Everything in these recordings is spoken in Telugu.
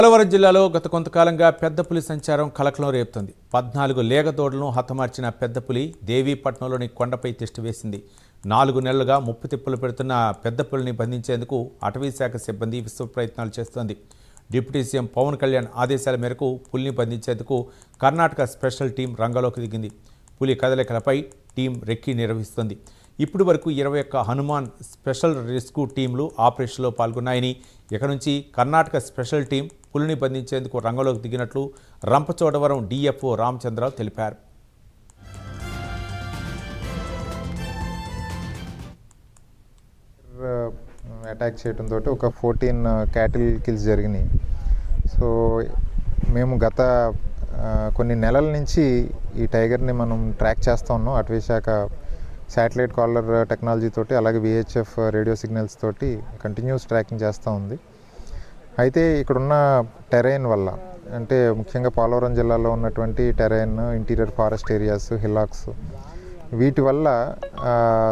పోలవరం జిల్లాలో గత కొంతకాలంగా పెద్ద పులి సంచారం కలకలం రేపుతుంది. 14 లేగదోడలను హతమార్చిన పెద్ద పులి దేవీపట్నంలోని కొండపై తిష్టివేసింది. 4 నెలలుగా ముప్పు తిప్పలు పెడుతున్న పెద్ద పులిని బంధించేందుకు అటవీశాఖ సిబ్బంది విశ్వ ప్రయత్నాలు చేస్తోంది. డిప్యూటీ సీఎం పవన్ కళ్యాణ్ ఆదేశాల మేరకు పులిని బంధించేందుకు కర్ణాటక స్పెషల్ టీం రంగంలోకి దిగింది. పులి కదలికలపై టీం రెక్కీ నిర్వహిస్తోంది. ఇప్పటి వరకు 21 హనుమాన్ స్పెషల్ రెస్క్యూ టీంలు ఆపరేషన్లో పాల్గొన్నాయని, ఇక నుంచి కర్ణాటక స్పెషల్ టీం పులిని బంధించేందుకు రంగంలోకి దిగినట్లు రంపచోడవరం డిఎఫ్ఓ రామచంద్రరావు తెలిపారు. అటాక్ చేయడంతో ఒక 14 క్యాటిల్ కిల్స్ జరిగినాయి. సో మేము గత కొన్ని నెలల నుంచి ఈ టైగర్ని మనం ట్రాక్ చేస్తూ ఉన్నాం. అటవీశాఖ శాటిలైట్ కాలర్ టెక్నాలజీ తోటి, అలాగే విహెచ్ఎఫ్ రేడియో సిగ్నల్స్ తోటి కంటిన్యూస్ ట్రాకింగ్ చేస్తూ ఉంది. అయితే ఇక్కడున్న టెరైన్ వల్ల, అంటే ముఖ్యంగా పోలవరం జిల్లాలో ఉన్నటువంటి టెరైన్, ఇంటీరియర్ ఫారెస్ట్ ఏరియాస్, హిల్లాక్స్, వీటి వల్ల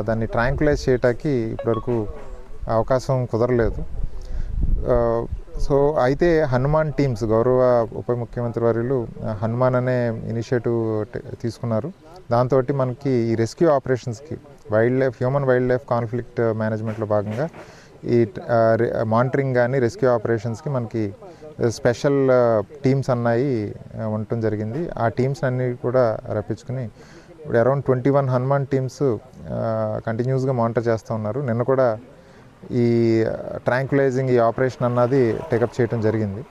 దాన్ని ట్రాంక్యులైజ్ చేయటానికి ఇప్పటివరకు అవకాశం కుదరలేదు. సో అయితే హనుమాన్ టీమ్స్, గౌరవ ఉప ముఖ్యమంత్రి వర్యులు హనుమాన్ అనే ఇనిషియేటివ్ తీసుకున్నారు. దాంతో మనకి ఈ రెస్క్యూ ఆపరేషన్స్కి హ్యూమన్ వైల్డ్ లైఫ్ కాన్ఫ్లిక్ట్ మేనేజ్మెంట్లో భాగంగా ఈ మానిటరింగ్ కానీ రెస్క్యూ ఆపరేషన్స్కి మనకి స్పెషల్ టీమ్స్ అన్నాయి ఉండటం జరిగింది. ఆ టీమ్స్ అన్నీ కూడా రప్పించుకుని ఇప్పుడు అరౌండ్ 21 హనుమాన్ టీమ్స్ కంటిన్యూస్గా మానిటర్ చేస్తూ ఉన్నారు. నిన్న కూడా ఈ ట్రాంక్యులైజింగ్ ఈ ఆపరేషన్ అన్నది టేకప్ చేయడం జరిగింది.